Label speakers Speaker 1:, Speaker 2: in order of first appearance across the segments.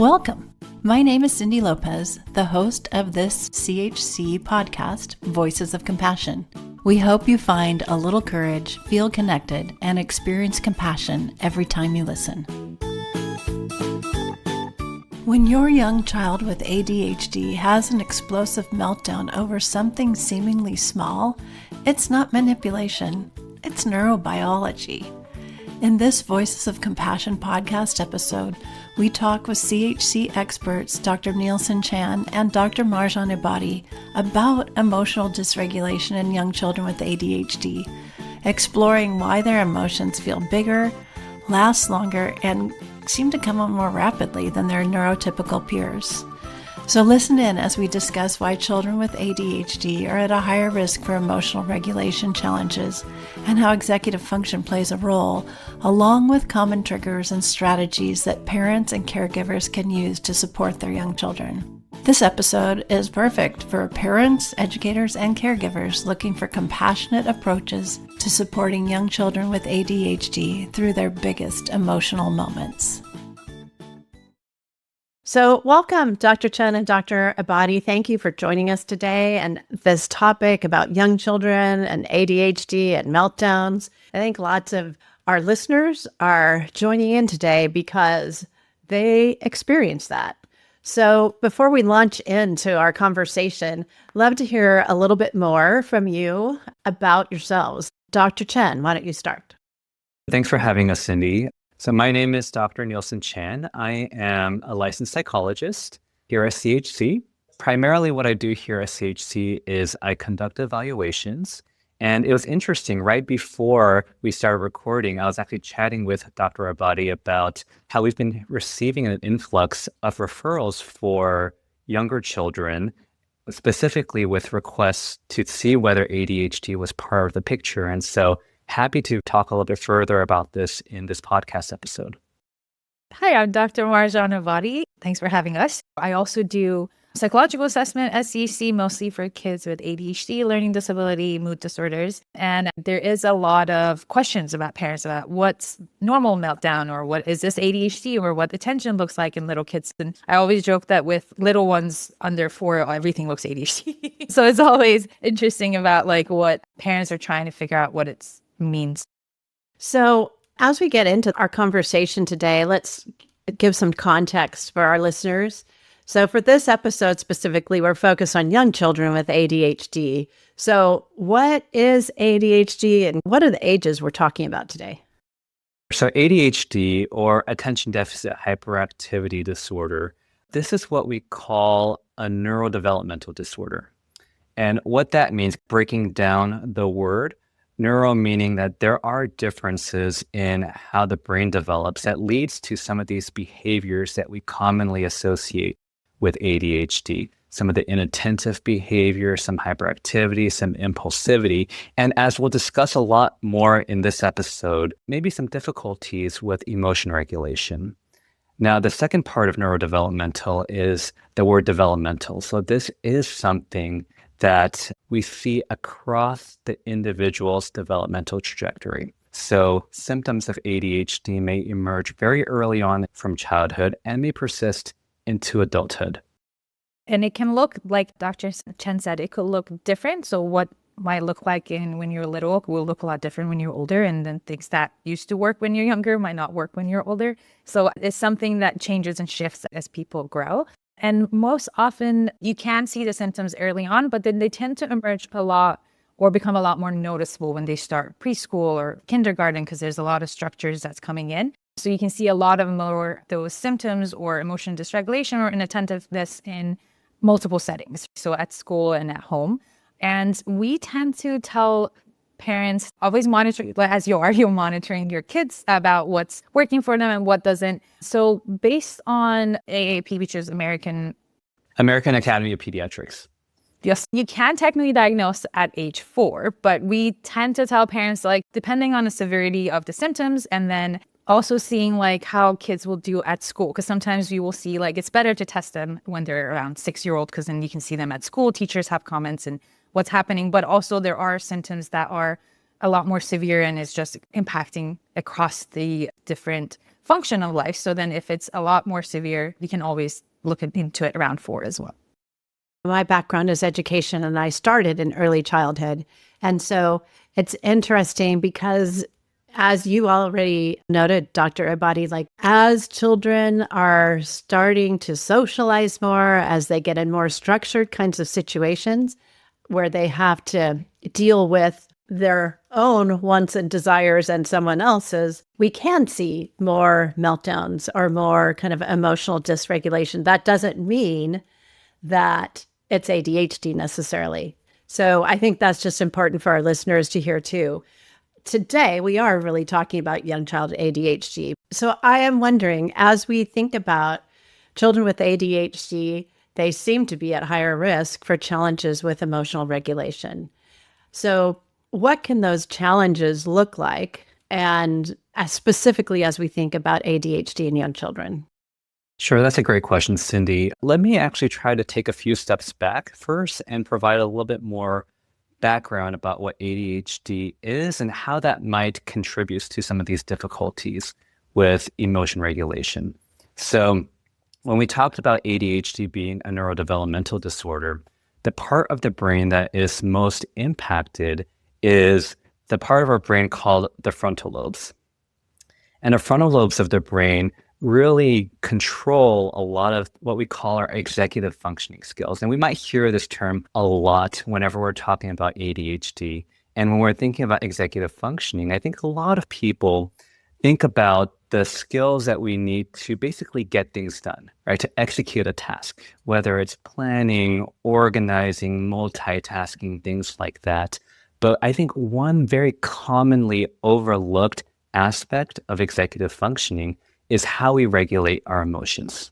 Speaker 1: Welcome. My name is Cindy Lopez, the host of this CHC podcast, Voices of Compassion. We hope you find a little courage, feel connected, and experience compassion every time you listen. When your young child with ADHD has an explosive meltdown over something seemingly small, it's not manipulation, it's neurobiology. In this Voices of Compassion podcast episode, we talk with CHC experts Dr. Neilson Chan and Dr. Marjan Ebadi about emotional dysregulation in young children with ADHD, exploring why their emotions feel bigger, last longer, and seem to come on more rapidly than their neurotypical peers. So listen in as we discuss why children with ADHD are at a higher risk for emotional regulation challenges and how executive function plays a role, along with common triggers and strategies that parents and caregivers can use to support their young children. This episode is perfect for parents, educators, and caregivers looking for compassionate approaches to supporting young children with ADHD through their biggest emotional moments.
Speaker 2: So welcome, Dr. Chan and Dr. Ebadi. Thank you for joining us today. And this topic about young children and ADHD and meltdowns, I think lots of our listeners are joining in today because they experience that. So before we launch into our conversation, love to hear a little bit more from you about yourselves. Dr. Chan, why don't you start?
Speaker 3: Thanks for having us, Cindy. So my name is Dr. Neilson Chan. I am a licensed psychologist here at CHC. Primarily what I do here at CHC is I conduct evaluations. And it was interesting, right before we started recording, I was actually chatting with Dr. Ebadi about how we've been receiving an influx of referrals for younger children, specifically with requests to see whether ADHD was part of the picture. And so happy to talk a little bit further about this in this podcast episode.
Speaker 4: Hi, I'm Dr. Marjan Ebadi. Thanks for having us. I also do psychological assessment at CHC, mostly for kids with ADHD, learning disability, mood disorders. And there is a lot of questions about parents about what's normal meltdown, or what is this ADHD, or what attention looks like in little kids. And I always joke that with little ones under 4, everything looks ADHD. So it's always interesting about like what parents are trying to figure out what it means.
Speaker 2: So as we get into our conversation today, let's give some context for our listeners. So for this episode specifically, we're focused on young children with ADHD. So what is ADHD and what are the ages we're talking about today?
Speaker 3: So ADHD, or attention deficit hyperactivity disorder, this is what we call a neurodevelopmental disorder. And what that means, breaking down the word, neuro meaning that there are differences in how the brain develops that leads to some of these behaviors that we commonly associate with ADHD. Some of the inattentive behavior, some hyperactivity, some impulsivity. And as we'll discuss a lot more in this episode, maybe some difficulties with emotion regulation. Now, the second part of neurodevelopmental is the word developmental. So this is something that we see across the individual's developmental trajectory. So symptoms of ADHD may emerge very early on from childhood and may persist into adulthood.
Speaker 4: And it can look, like Dr. Chen said, it could look different. So what might look like when you're little will look a lot different when you're older. And then things that used to work when you're younger might not work when you're older. So it's something that changes and shifts as people grow. And most often you can see the symptoms early on, but then they tend to emerge a lot or become a lot more noticeable when they start preschool or kindergarten, because there's a lot of structures that's coming in. So you can see a lot of more those symptoms or emotion dysregulation or inattentiveness in multiple settings. So at school and at home. And we tend to tell parents, always monitor, as you're monitoring your kids about what's working for them and what doesn't. So based on AAP, which is American
Speaker 3: Academy of Pediatrics.
Speaker 4: Yes, you can technically diagnose at age 4, but we tend to tell parents, like, depending on the severity of the symptoms, and then also seeing like how kids will do at school. Because sometimes you will see like it's better to test them when they're around 6-year-old, because then you can see them at school. Teachers have comments and what's happening. But also there are symptoms that are a lot more severe and is just impacting across the different function of life. So then if it's a lot more severe, you can always look into it around 4 as well.
Speaker 2: My background is education, and I started in early childhood. And so it's interesting because, as you already noted, Dr. Ebadi, like as children are starting to socialize more, as they get in more structured kinds of situations where they have to deal with their own wants and desires and someone else's, we can see more meltdowns or more kind of emotional dysregulation. That doesn't mean that it's ADHD necessarily. So I think that's just important for our listeners to hear too. Today, we are really talking about young child ADHD. So I am wondering, as we think about children with ADHD, they seem to be at higher risk for challenges with emotional regulation. So what can those challenges look like? And specifically as we think about ADHD in young children?
Speaker 3: Sure, that's a great question, Cindy. Let me actually try to take a few steps back first and provide a little bit more background about what ADHD is and how that might contribute to some of these difficulties with emotion regulation. So when we talked about ADHD being a neurodevelopmental disorder, the part of the brain that is most impacted is the part of our brain called the frontal lobes. And the frontal lobes of the brain really control a lot of what we call our executive functioning skills. And we might hear this term a lot whenever we're talking about ADHD. And when we're thinking about executive functioning, I think a lot of people think about the skills that we need to basically get things done, right? To execute a task, whether it's planning, organizing, multitasking, things like that. But I think one very commonly overlooked aspect of executive functioning is how we regulate our emotions.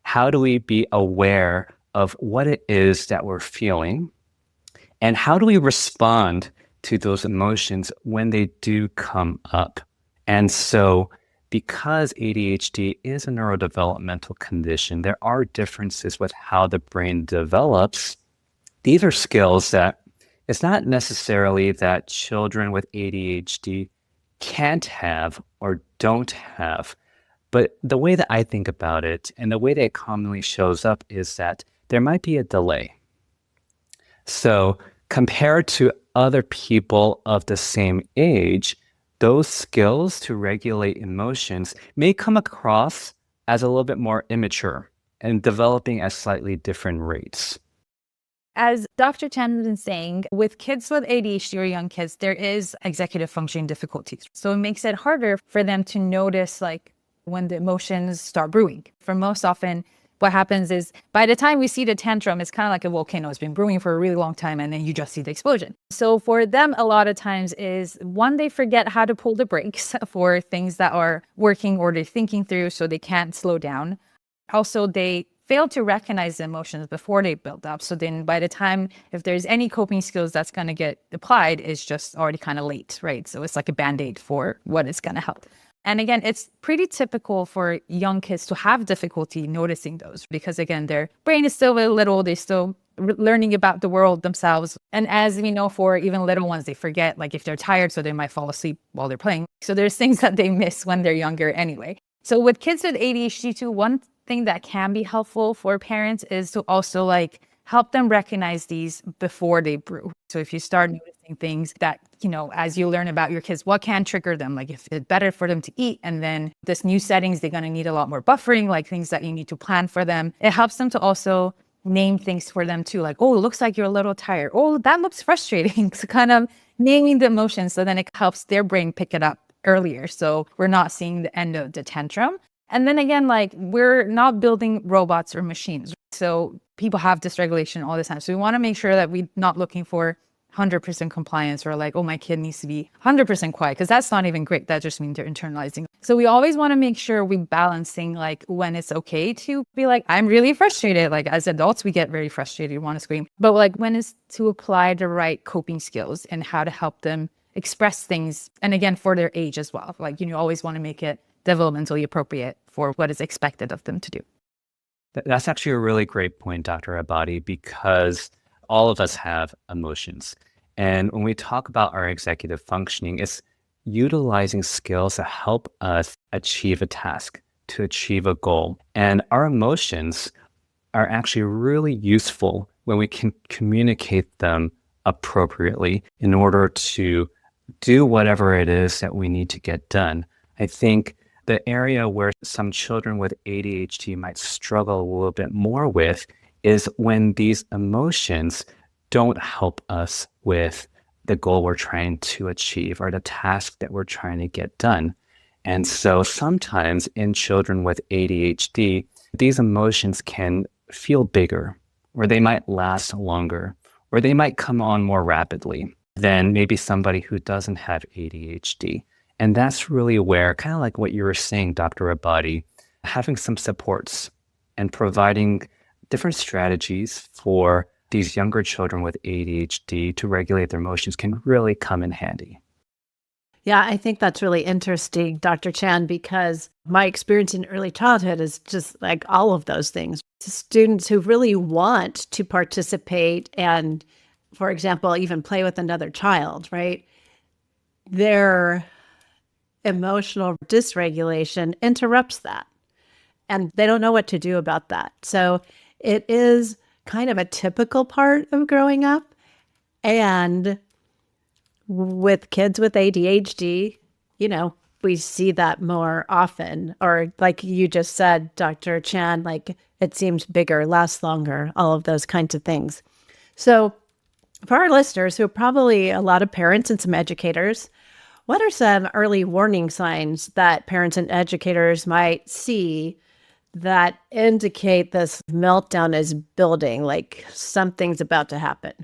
Speaker 3: How do we be aware of what it is that we're feeling? And how do we respond to those emotions when they do come up? And so, because ADHD is a neurodevelopmental condition, there are differences with how the brain develops. These are skills that it's not necessarily that children with ADHD can't have or don't have. But the way that I think about it and the way that it commonly shows up is that there might be a delay. So compared to other people of the same age, those skills to regulate emotions may come across as a little bit more immature and developing at slightly different rates.
Speaker 4: As Dr. Chan has been saying, with kids with ADHD or young kids, there is executive functioning difficulties. So it makes it harder for them to notice like when the emotions start brewing. For most often, what happens is by the time we see the tantrum, it's kind of like a volcano. It's been brewing for a really long time, and then you just see the explosion. So for them, a lot of times is one, they forget how to pull the brakes for things that are working or they're thinking through, so they can't slow down. Also, they fail to recognize the emotions before they build up. So then by the time, if there's any coping skills that's going to get applied, it's just already kind of late, right? So it's like a Band-Aid for what is going to help. And again, it's pretty typical for young kids to have difficulty noticing those because, again, their brain is still very little. They're still learning about the world themselves. And as we know, for even little ones, they forget, like if they're tired, so they might fall asleep while they're playing. So there's things that they miss when they're younger anyway. So with kids with ADHD too, one thing that can be helpful for parents is to also like help them recognize these before they brew. So if you start noticing things that, you know, as you learn about your kids, what can trigger them? Like if it's better for them to eat and then this new settings, they're going to need a lot more buffering, like things that you need to plan for them. It helps them to also name things for them too. Like, oh, it looks like you're a little tired. Oh, that looks frustrating. So kind of naming the emotions. So then it helps their brain pick it up earlier. So we're not seeing the end of the tantrum. And then again, like we're not building robots or machines. So people have dysregulation all the time. So we want to make sure that we're not looking for 100% compliance or like, oh, my kid needs to be 100% quiet, because that's not even great. That just means they're internalizing. So we always want to make sure we're balancing like when it's okay to be like, I'm really frustrated. Like as adults, we get very frustrated, want to scream. But like when it's to apply the right coping skills and how to help them express things. And again, for their age as well. Like, you always want to make it developmentally appropriate for what is expected of them to do.
Speaker 3: That's actually a really great point, Dr. Ebadi, because all of us have emotions. And when we talk about our executive functioning, it's utilizing skills that help us achieve a task, to achieve a goal. And our emotions are actually really useful when we can communicate them appropriately in order to do whatever it is that we need to get done. I think the area where some children with ADHD might struggle a little bit more with is when these emotions don't help us with the goal we're trying to achieve or the task that we're trying to get done. And so sometimes in children with ADHD, these emotions can feel bigger, or they might last longer, or they might come on more rapidly than maybe somebody who doesn't have ADHD. And that's really where, kind of like what you were saying, Dr. Ebadi, having some supports and providing different strategies for these younger children with ADHD to regulate their emotions can really come in handy.
Speaker 2: Yeah, I think that's really interesting, Dr. Chan, because my experience in early childhood is just like all of those things. Students who really want to participate and, for example, even play with another child, right? Their emotional dysregulation interrupts that, and they don't know what to do about that. So it is kind of a typical part of growing up. And with kids with ADHD, we see that more often. Or like you just said, Dr. Chan, like it seems bigger, lasts longer, all of those kinds of things. So for our listeners, who are probably a lot of parents and some educators, what are some early warning signs that parents and educators might see that indicate this meltdown is building, like something's about to happen?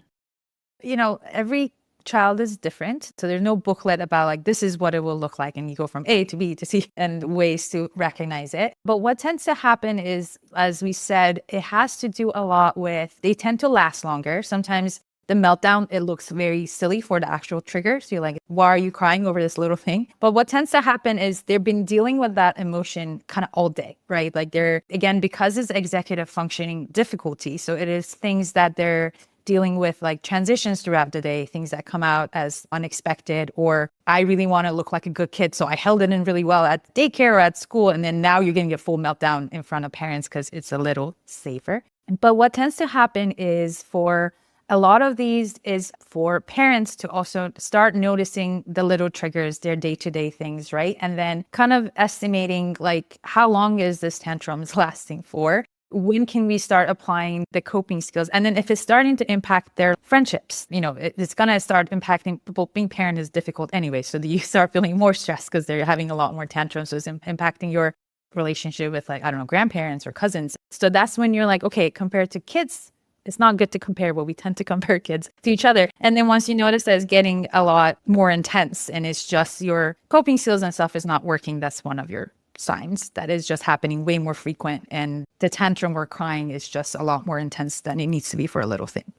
Speaker 4: Every child is different. So there's no booklet about like, this is what it will look like. And you go from A to B to C and ways to recognize it. But what tends to happen is, as we said, it has to do a lot with, they tend to last longer. Sometimes the meltdown, it looks very silly for the actual trigger. So you're like, why are you crying over this little thing? But what tends to happen is they've been dealing with that emotion kind of all day, right? Like they're, again, because it's executive functioning difficulty. So it is things that they're dealing with, like transitions throughout the day, things that come out as unexpected, or I really want to look like a good kid, so I held it in really well at daycare or at school, and then now you're getting a full meltdown in front of parents because it's a little safer. But what tends to happen is, for a lot of these, is for parents to also start noticing the little triggers, their day-to-day things, right? And then kind of estimating like, how long is this tantrums lasting for? When can we start applying the coping skills? And then if it's starting to impact their friendships, it's going to start impacting people. Being parent is difficult anyway. So you start feeling more stressed because they're having a lot more tantrums. So it's impacting your relationship with, like, I don't know, grandparents or cousins. So that's when you're like, okay, compared to kids, it's not good to compare, but we tend to compare kids to each other. And then once you notice that it's getting a lot more intense and it's just your coping skills and stuff is not working, that's one of your signs that is just happening way more frequent, and the tantrum or crying is just a lot more intense than it needs to be for a little thing.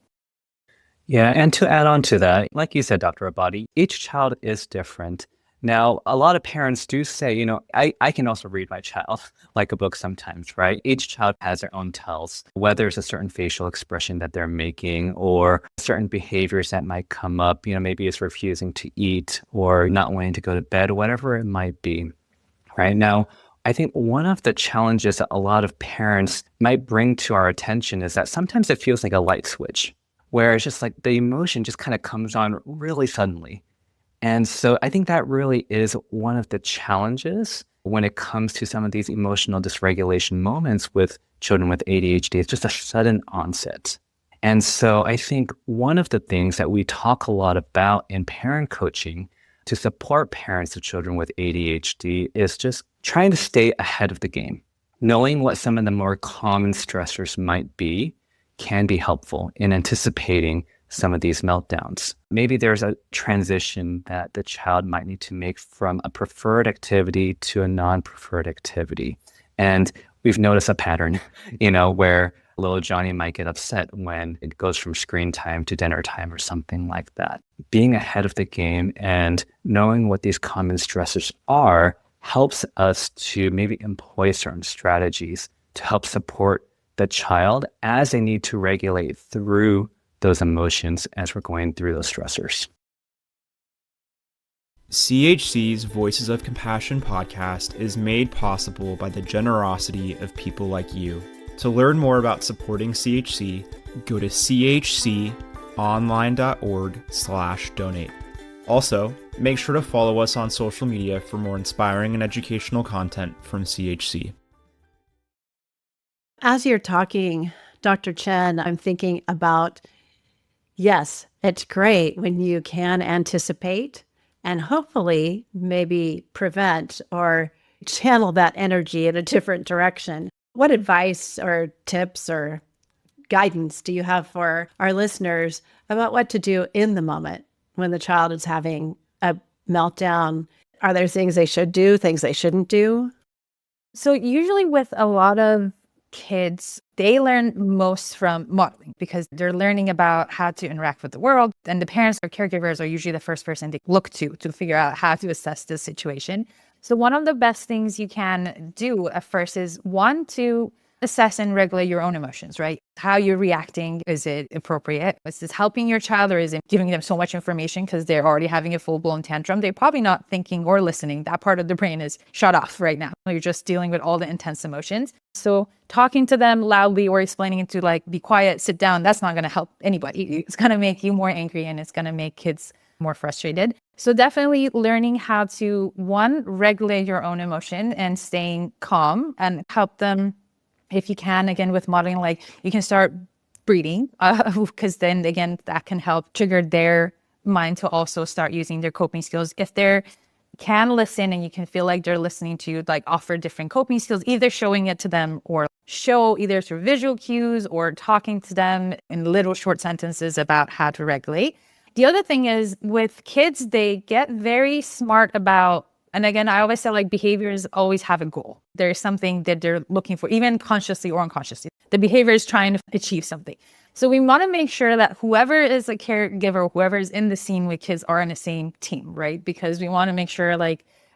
Speaker 3: Yeah, and to add on to that, like you said, Dr. Abadi, each child is different. Now, a lot of parents do say, I can also read my child like a book sometimes, right? Each child has their own tells, whether it's a certain facial expression that they're making or certain behaviors that might come up, maybe it's refusing to eat or not wanting to go to bed, whatever it might be. Right now, I think one of the challenges that a lot of parents might bring to our attention is that sometimes it feels like a light switch, where it's just like the emotion just kind of comes on really suddenly. And so I think that really is one of the challenges when it comes to some of these emotional dysregulation moments with children with ADHD. It's just a sudden onset. And so I think one of the things that we talk a lot about in parent coaching to support parents of children with ADHD is just trying to stay ahead of the game. Knowing what some of the more common stressors might be can be helpful in anticipating some of these meltdowns. Maybe there's a transition that the child might need to make from a preferred activity to a non-preferred activity. And we've noticed a pattern, where little Johnny might get upset when it goes from screen time to dinner time or something like that. Being ahead of the game and knowing what these common stressors are helps us to maybe employ certain strategies to help support the child as they need to regulate through those emotions as we're going through those stressors.
Speaker 5: CHC's Voices of Compassion podcast is made possible by the generosity of people like you. To learn more about supporting CHC, go to chconline.org/donate. Also, make sure to follow us on social media for more inspiring and educational content from CHC.
Speaker 2: As you're talking, Dr. Chen, I'm thinking about, yes, it's great when you can anticipate and hopefully maybe prevent or channel that energy in a different direction. What advice or tips or guidance do you have for our listeners about what to do in the moment when the child is having a meltdown? Are there things they should do, things they shouldn't do?
Speaker 4: So usually with a lot of kids, they learn most from modeling because they're learning about how to interact with the world. And the parents or caregivers are usually the first person they look to figure out how to assess the situation. So one of the best things you can do at first is to assess and regulate your own emotions, right? How you're reacting. Is it appropriate? Is this helping your child, or is it giving them so much information because they're already having a full-blown tantrum? They're probably not thinking or listening. That part of the brain is shut off right now. You're just dealing with all the intense emotions. So talking to them loudly or explaining it to be quiet, sit down, that's not going to help anybody. It's going to make you more angry and it's going to make kids more frustrated. So definitely learning how to, regulate your own emotion and staying calm, and help them, if you can, again, with modeling, you can start breathing, because then again, that can help trigger their mind to also start using their coping skills. If they can listen and you can feel like they're listening to you, offer different coping skills, either showing it to them or show either through visual cues or talking to them in little short sentences about how to regulate. The other thing is with kids, they get very smart about, and again, I always say behaviors always have a goal. There's something that they're looking for, even consciously or unconsciously. The behavior is trying to achieve something. So we want to make sure that whoever is a caregiver, whoever is in the scene with kids are on the same team, right? Because we want to make sure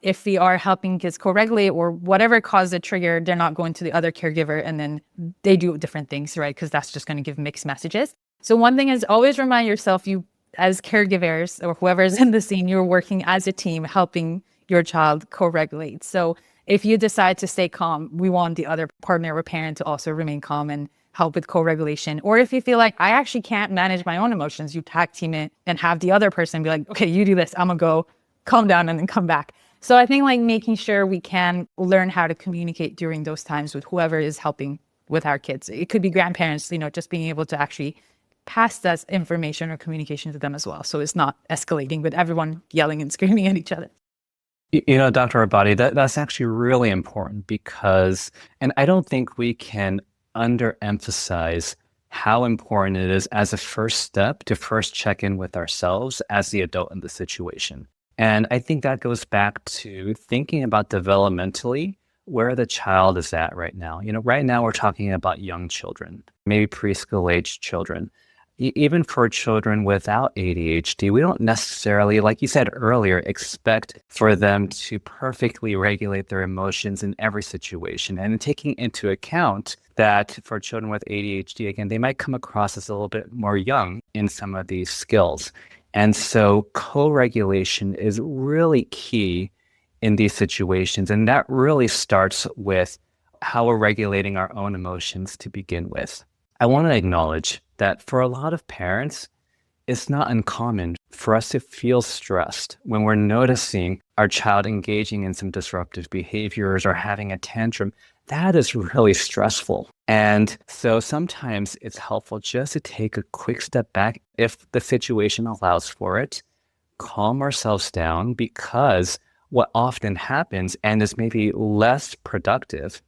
Speaker 4: if we are helping kids co-regulate or whatever caused the trigger, they're not going to the other caregiver and then they do different things, right? Because that's just going to give mixed messages. So one thing is always remind yourself, you as caregivers or whoever is in the scene, you're working as a team helping your child co-regulate. So if you decide to stay calm, we want the other partner or parent to also remain calm and help with co-regulation. Or if you feel like I actually can't manage my own emotions, you tag team it and have the other person be like, okay, you do this, I'm gonna go calm down and then come back. So I think making sure we can learn how to communicate during those times with whoever is helping with our kids. It could be grandparents, just being able to actually pass that information or communication to them as well. So it's not escalating with everyone yelling and screaming at each other.
Speaker 3: Dr. Ebadi, that's actually really important because, and I don't think we can underemphasize how important it is as a first step to first check in with ourselves as the adult in the situation. And I think that goes back to thinking about developmentally where the child is at right now. Right now we're talking about young children, maybe preschool age children. Even for children without ADHD, we don't necessarily, like you said earlier, expect for them to perfectly regulate their emotions in every situation. And taking into account that for children with ADHD, again, they might come across as a little bit more young in some of these skills. And so co-regulation is really key in these situations. And that really starts with how we're regulating our own emotions to begin with. I want to acknowledge that for a lot of parents, it's not uncommon for us to feel stressed when we're noticing our child engaging in some disruptive behaviors or having a tantrum. That is really stressful. And so sometimes it's helpful just to take a quick step back if the situation allows for it, calm ourselves down, because what often happens and is maybe less productive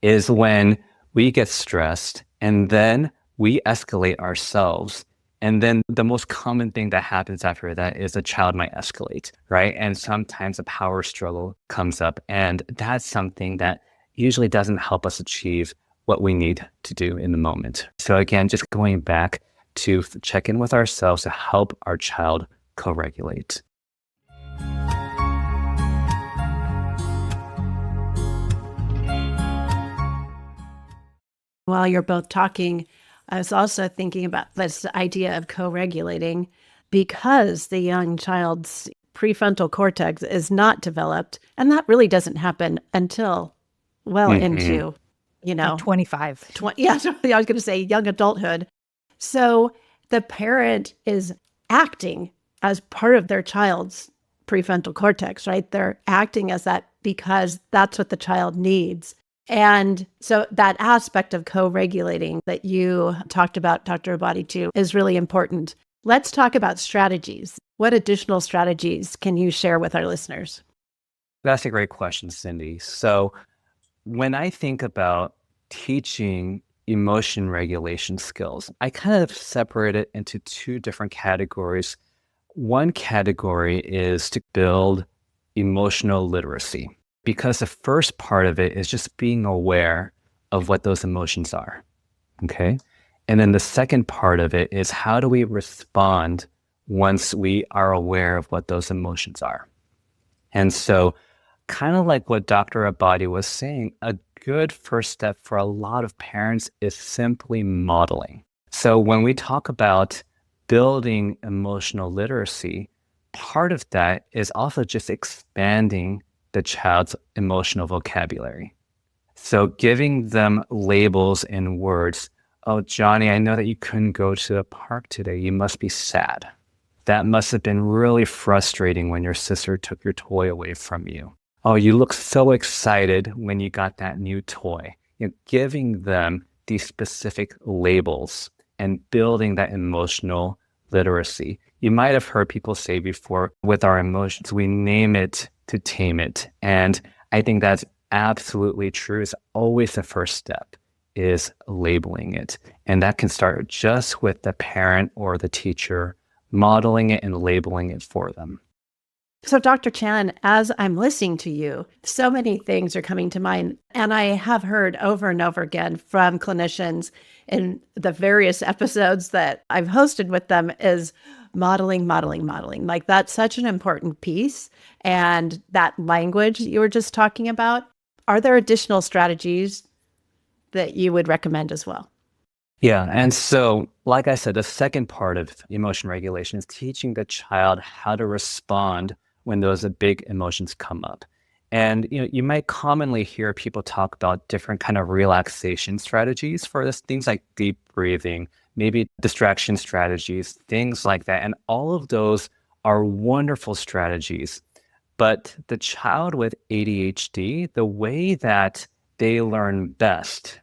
Speaker 3: is when we get stressed and then we escalate ourselves. And then the most common thing that happens after that is a child might escalate, right? And sometimes a power struggle comes up. And that's something that usually doesn't help us achieve what we need to do in the moment. So again, just going back to check in with ourselves to help our child co-regulate.
Speaker 2: While you're both talking, I was also thinking about this idea of co-regulating because the young child's prefrontal cortex is not developed. And that really doesn't happen until into,
Speaker 4: Like 25.
Speaker 2: I was going to say young adulthood. So the parent is acting as part of their child's prefrontal cortex, right? They're acting as that because that's what the child needs. And so that aspect of co-regulating that you talked about, Dr. Ebadi, too, is really important. Let's talk about strategies. What additional strategies can you share with our listeners?
Speaker 3: That's a great question, Cindy. So when I think about teaching emotion regulation skills, I kind of separate it into two different categories. One category is to build emotional literacy, because the first part of it is just being aware of what those emotions are, okay? And then the second part of it is how do we respond once we are aware of what those emotions are? And so kind of like what Dr. Ebadi was saying, a good first step for a lot of parents is simply modeling. So when we talk about building emotional literacy, part of that is also just expanding the child's emotional vocabulary. So giving them labels and words. Oh, Johnny, I know that you couldn't go to the park today. You must be sad. That must have been really frustrating when your sister took your toy away from you. Oh, you look so excited when you got that new toy. Giving them these specific labels and building that emotional literacy. You might have heard people say before, with our emotions, we name it to tame it. And I think that's absolutely true. It's always the first step, is labeling it. And that can start just with the parent or the teacher modeling it and labeling it for them.
Speaker 2: So, Dr. Chan, as I'm listening to you, so many things are coming to mind. And I have heard over and over again from clinicians in the various episodes that I've hosted with them is modeling. Like that's such an important piece. And that language you were just talking about, are there additional strategies that you would recommend as well?
Speaker 3: Yeah. And so, like I said, the second part of emotion regulation is teaching the child how to respond when those big emotions come up. And you might commonly hear people talk about different kind of relaxation strategies for this, things like deep breathing, maybe distraction strategies, things like that. And all of those are wonderful strategies. But the child with ADHD, the way that they learn best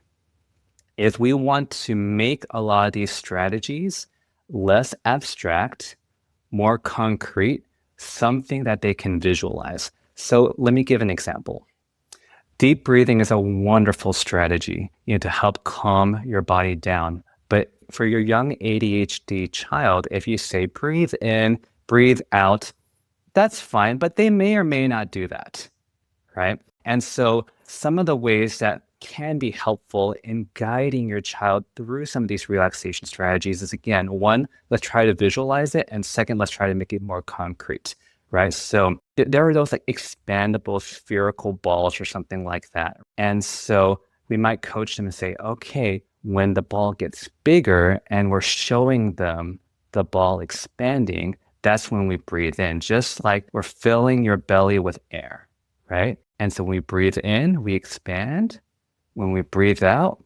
Speaker 3: is we want to make a lot of these strategies less abstract, more concrete, something that they can visualize. So let me give an example. Deep breathing is a wonderful strategy, to help calm your body down. But for your young ADHD child, if you say breathe in, breathe out, that's fine, but they may or may not do that, right? And so some of the ways that can be helpful in guiding your child through some of these relaxation strategies is, again, one, let's try to visualize it. And second, let's try to make it more concrete, right? So there are those like expandable spherical balls or something like that. And so we might coach them and say, okay, when the ball gets bigger and we're showing them the ball expanding, that's when we breathe in, just like we're filling your belly with air, right? And so when we breathe in, we expand. When we breathe out,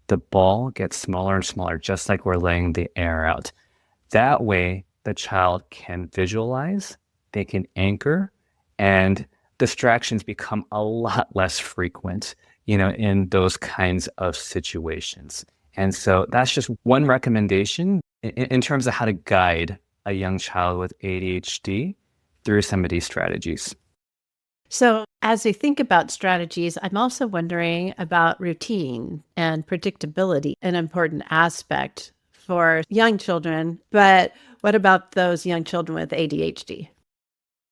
Speaker 3: the ball gets smaller and smaller, just like we're letting the air out. That way, the child can visualize, they can anchor, and distractions become a lot less frequent, in those kinds of situations. And so that's just one recommendation in terms of how to guide a young child with ADHD through some of these strategies.
Speaker 2: So as we think about strategies, I'm also wondering about routine and predictability, an important aspect for young children. But what about those young children with ADHD?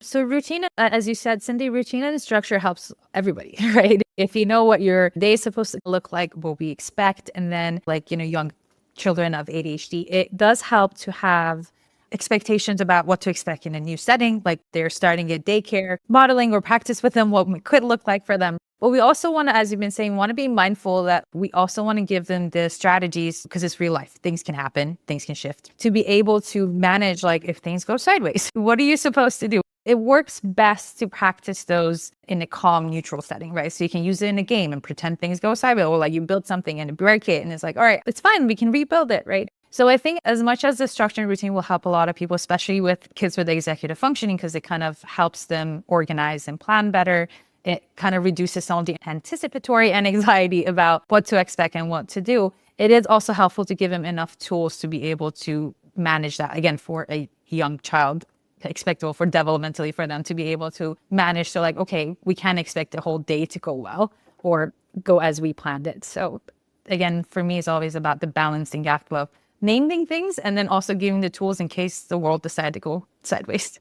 Speaker 4: So routine, as you said, Cindy, routine and structure helps everybody, right? If you know what your day is supposed to look like, what we expect, and then young children of ADHD, it does help to have expectations about what to expect in a new setting, like they're starting at daycare, modeling or practice with them what it could look like for them. But we also want to, as you've been saying, want to be mindful that we also want to give them the strategies, because it's real life. Things can happen, things can shift, to be able to manage, like if things go sideways, what are you supposed to do? It works best to practice those in a calm, neutral setting, right? So you can use it in a game and pretend things go sideways, or like you build something and break it and it's like, all right, it's fine, we can rebuild it, right? So I think as much as the structure and routine will help a lot of people, especially with kids with executive functioning, because it kind of helps them organize and plan better. It kind of reduces some of the anticipatory and anxiety about what to expect and what to do. It is also helpful to give them enough tools to be able to manage that, again, for a young child, expectable for developmentally for them to be able to manage. So like, okay, we can't expect the whole day to go well or go as we planned it. So again, for me, it's always about the balancing act of naming things and then also giving the tools in case the world decided to go sideways.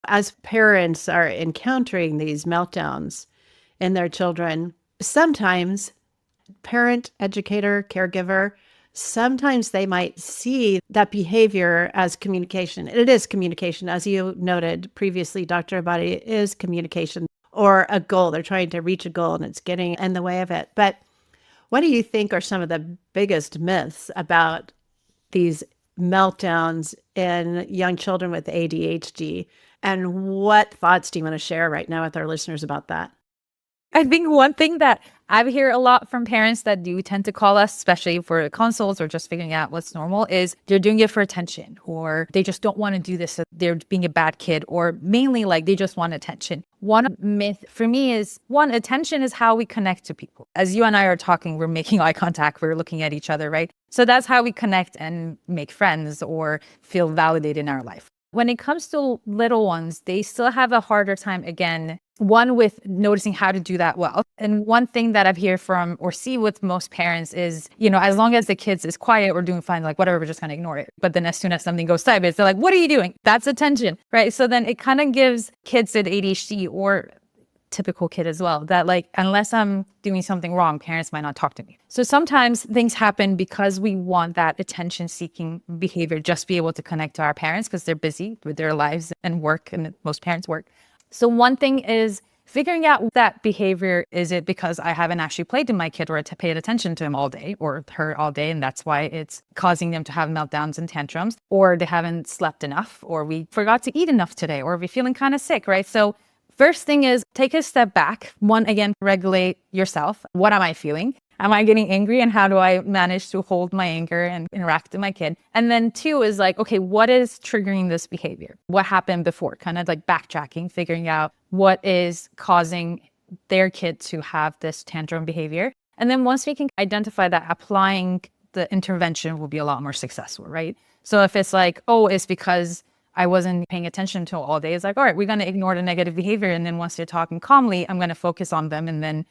Speaker 2: As parents are encountering these meltdowns in their children, sometimes parent, educator, caregiver, sometimes they might see that behavior as communication. It is communication. As you noted previously, Dr. Ebadi, it is communication or a goal. They're trying to reach a goal and it's getting in the way of it. But what do you think are some of the biggest myths about these meltdowns in young children with ADHD? And what thoughts do you want to share right now with our listeners about that?
Speaker 4: I think one thing that I hear a lot from parents that do tend to call us, especially for consults or just figuring out what's normal, is they're doing it for attention, or they just don't want to do this. So they're being a bad kid, or mainly like they just want attention. One myth for me is, one, attention is how we connect to people. As you and I are talking, we're making eye contact, we're looking at each other, right? So that's how we connect and make friends or feel validated in our life. When it comes to little ones, they still have a harder time, again, one, with noticing how to do that well. And one thing that I've heard from or see with most parents is, as long as the kids is quiet or doing fine, like whatever, we're just going to ignore it. But then as soon as something goes sideways, they're like, what are you doing? That's attention, right? So then it kind of gives kids with ADHD or typical kid as well, that like, unless I'm doing something wrong, parents might not talk to me. So sometimes things happen because we want that attention seeking behavior, just be able to connect to our parents because they're busy with their lives and work, and most parents work. So one thing is figuring out that behavior. Is it because I haven't actually played with my kid or paid attention to him all day or her all day, and that's why it's causing them to have meltdowns and tantrums, or they haven't slept enough, or we forgot to eat enough today, or we're feeling kind of sick, right? So first thing is take a step back. One, again, regulate yourself. What am I feeling? Am I getting angry? And how do I manage to hold my anger and interact with my kid? And then two is like, okay, what is triggering this behavior? What happened before? Kind of like backtracking, figuring out what is causing their kid to have this tantrum behavior. And then once we can identify that, applying the intervention will be a lot more successful, right? So if it's like, oh, it's because I wasn't paying attention to all day, it's like, all right, we're going to ignore the negative behavior. And then once they're talking calmly, I'm going to focus on them and then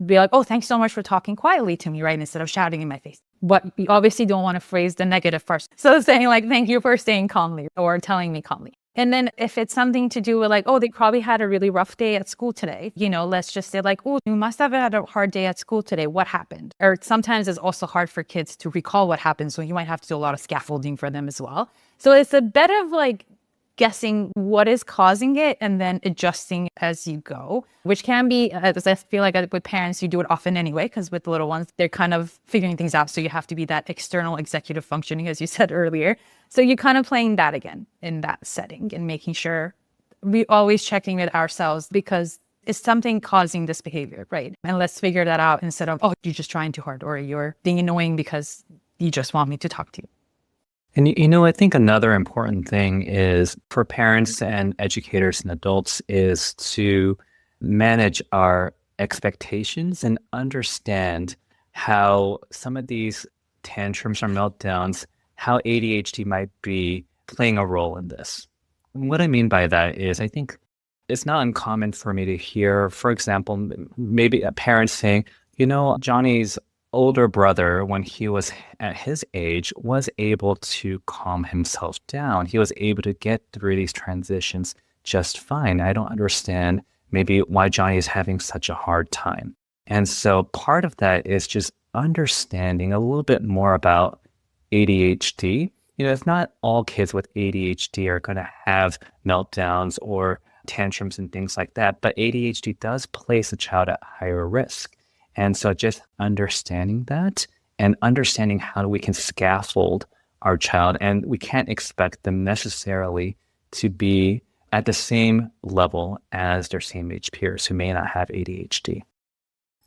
Speaker 4: be like, oh, thanks so much for talking quietly to me, right? Instead of shouting in my face. But we obviously don't want to phrase the negative first. So saying like, thank you for staying calmly or telling me calmly. And then if it's something to do with like, oh, they probably had a really rough day at school today, let's just say like, oh, you must have had a hard day at school today. What happened? Or sometimes it's also hard for kids to recall what happened. So you might have to do a lot of scaffolding for them as well. So it's a bit of like guessing what is causing it and then adjusting as you go, which can be, as I feel like with parents, you do it often anyway, because with the little ones, they're kind of figuring things out. So you have to be that external executive functioning, as you said earlier. So you're kind of playing that again in that setting and making sure we always checking with ourselves because it's something causing this behavior, right? And let's figure that out instead of, oh, you're just trying too hard or you're being annoying because you just want me to talk to you.
Speaker 3: And I think another important thing is for parents and educators and adults is to manage our expectations and understand how some of these tantrums or meltdowns, how ADHD might be playing a role in this. And what I mean by that is I think it's not uncommon for me to hear, for example, maybe a parent saying, Johnny's older brother, when he was at his age, was able to calm himself down. He was able to get through these transitions just fine. I don't understand maybe why Johnny is having such a hard time. And so part of that is just understanding a little bit more about ADHD. It's not all kids with ADHD are going to have meltdowns or tantrums and things like that, but ADHD does place a child at higher risk. And so just understanding that and understanding how we can scaffold our child, and we can't expect them necessarily to be at the same level as their same age peers who may not have ADHD.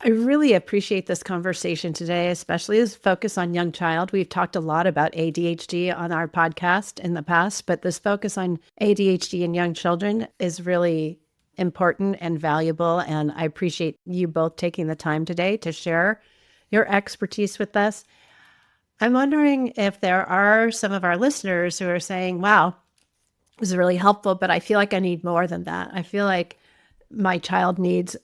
Speaker 2: I really appreciate this conversation today, especially as focus on young child. We've talked a lot about ADHD on our podcast in the past, but this focus on ADHD in young children is really important and valuable. And I appreciate you both taking the time today to share your expertise with us. I'm wondering if there are some of our listeners who are saying, wow, it was really helpful, but I feel like I need more than that. I feel like my child needs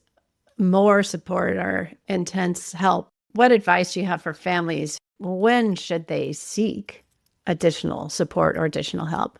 Speaker 2: more support or intense help. What advice do you have for families? When should they seek additional support or additional help?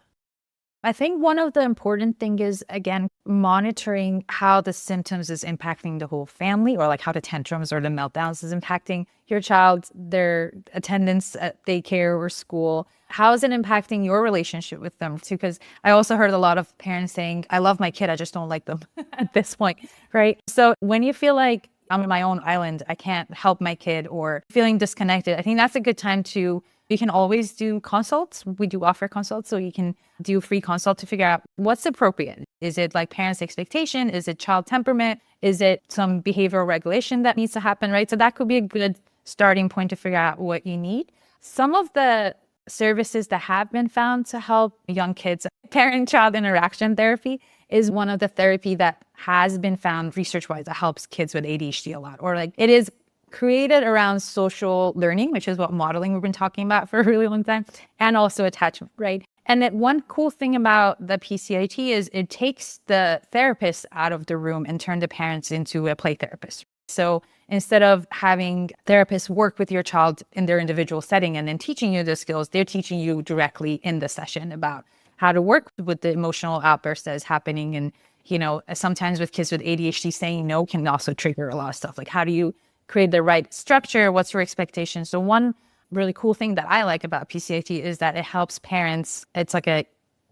Speaker 4: I think one of the important thing is, again, monitoring how the symptoms is impacting the whole family, or like how the tantrums or the meltdowns is impacting your child, their attendance at daycare or school. How is it impacting your relationship with them too? Because I also heard a lot of parents saying, I love my kid, I just don't like them at this point, right? So when you feel like I'm in my own island, I can't help my kid, or feeling disconnected, I think that's a good time to, you can always do consults. We do offer consults, so you can do free consult to figure out what's appropriate. Is it like parents' expectation? Is it child temperament? Is it some behavioral regulation that needs to happen, right? So that could be a good starting point to figure out what you need. Some of the services that have been found to help young kids, parent-child interaction therapy is one of the therapy that has been found research-wise that helps kids with ADHD a lot. Or like it is created around social learning, which is what modeling we've been talking about for a really long time, and also attachment, right? And that one cool thing about the PCIT is it takes the therapist out of the room and turn the parents into a play therapist. So instead of having therapists work with your child in their individual setting and then teaching you the skills, they're teaching you directly in the session about how to work with the emotional outburst that is happening. And, you know, sometimes with kids with ADHD, saying no can also trigger a lot of stuff. Like, how do you create the right structure? What's your expectation? So one really cool thing that I like about PCIT is that it helps parents. It's like a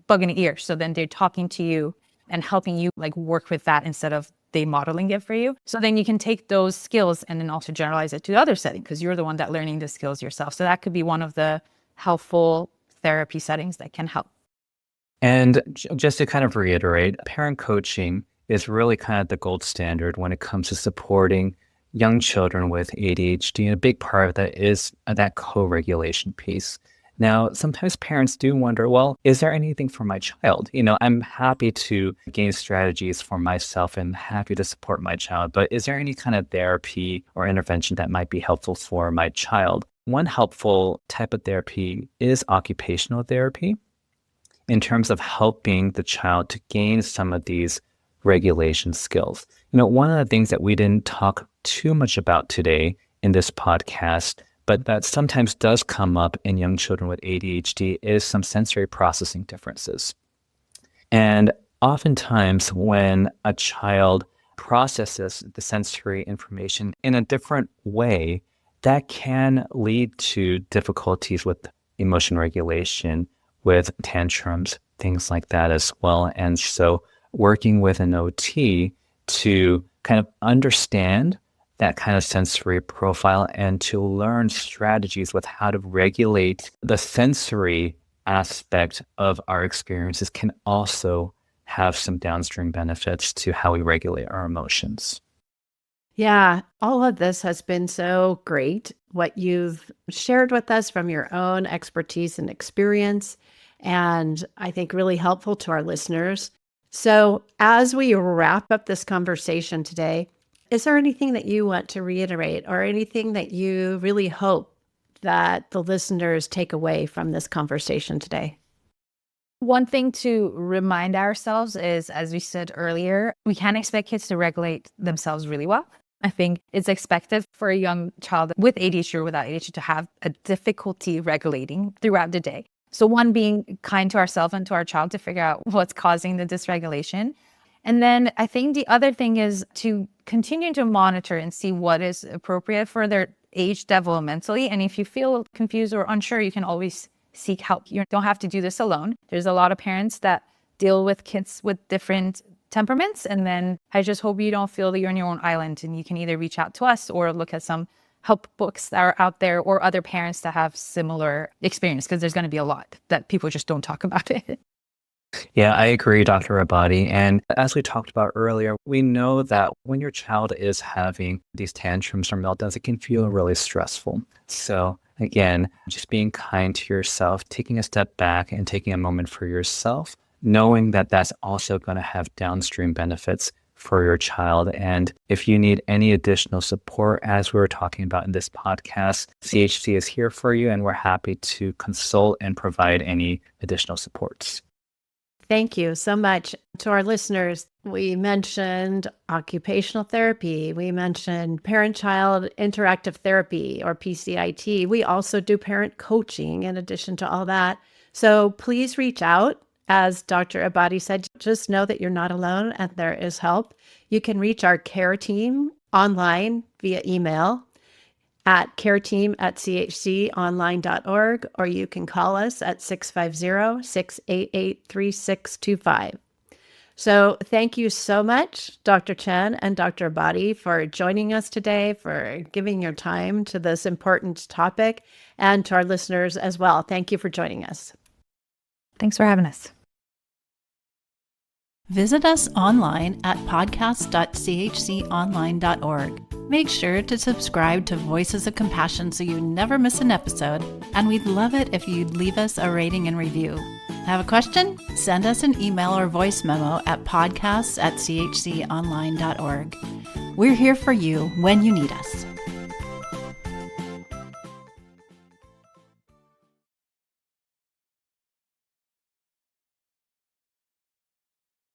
Speaker 4: bug in the ear. So then they're talking to you and helping you like work with that instead of they modeling it for you. So then you can take those skills and then also generalize it to the other setting, because you're the one that learning the skills yourself. So that could be one of the helpful therapy settings that can help.
Speaker 3: And just to kind of reiterate, parent coaching is really kind of the gold standard when it comes to supporting young children with ADHD. And a big part of that is that co-regulation piece. Now, sometimes parents do wonder, well, is there anything for my child? You know, I'm happy to gain strategies for myself and happy to support my child, but is there any kind of therapy or intervention that might be helpful for my child? One helpful type of therapy is occupational therapy, in terms of helping the child to gain some of these regulation skills. You know, one of the things that we didn't talk too much about today in this podcast, but that sometimes does come up in young children with ADHD, is some sensory processing differences. And oftentimes when a child processes the sensory information in a different way, that can lead to difficulties with emotion regulation, with tantrums, things like that as well. And so working with an OT to kind of understand that kind of sensory profile and to learn strategies with how to regulate the sensory aspect of our experiences can also have some downstream benefits to how we regulate our emotions.
Speaker 2: Yeah, all of this has been so great. What you've shared with us from your own expertise and experience, and I think really helpful to our listeners. So as we wrap up this conversation today, is there anything that you want to reiterate or anything that you really hope that the listeners take away from this conversation today?
Speaker 4: One thing to remind ourselves is, as we said earlier, we can't expect kids to regulate themselves really well. I think it's expected for a young child with ADHD or without ADHD to have a difficulty regulating throughout the day. So one, being kind to ourselves and to our child to figure out what's causing the dysregulation. And then I think the other thing is to continue to monitor and see what is appropriate for their age developmentally. And if you feel confused or unsure, you can always seek help. You don't have to do this alone. There's a lot of parents that deal with kids with different temperaments. And then I just hope you don't feel that you're on your own island, and you can either reach out to us or look at some help books that are out there or other parents that have similar experience, because there's going to be a lot that people just don't talk about it.
Speaker 3: Yeah, I agree, Dr. Abadi. And as we talked about earlier, we know that when your child is having these tantrums or meltdowns, it can feel really stressful. So again, just being kind to yourself, taking a step back and taking a moment for yourself, knowing that that's also going to have downstream benefits for your child. And if you need any additional support, as we were talking about in this podcast, CHC is here for you, and we're happy to consult and provide any additional supports.
Speaker 2: Thank you so much. To our listeners, we mentioned occupational therapy. We mentioned parent-child interactive therapy, or PCIT. We also do parent coaching in addition to all that. So please reach out. As Dr. Ebadi said, just know that you're not alone and there is help. You can reach our care team online via email at careteam@chconline.org, or you can call us at 650-688-3625. So thank you so much, Dr. Chan and Dr. Ebadi, for joining us today, for giving your time to this important topic, and to our listeners as well. Thank you for joining us.
Speaker 4: Thanks for having us.
Speaker 1: Visit us online at podcast.chconline.org. Make sure to subscribe to Voices of Compassion so you never miss an episode, and we'd love it if you'd leave us a rating and review. Have a question? Send us an email or voice memo at podcasts@chconline.org. We're here for you when you need us.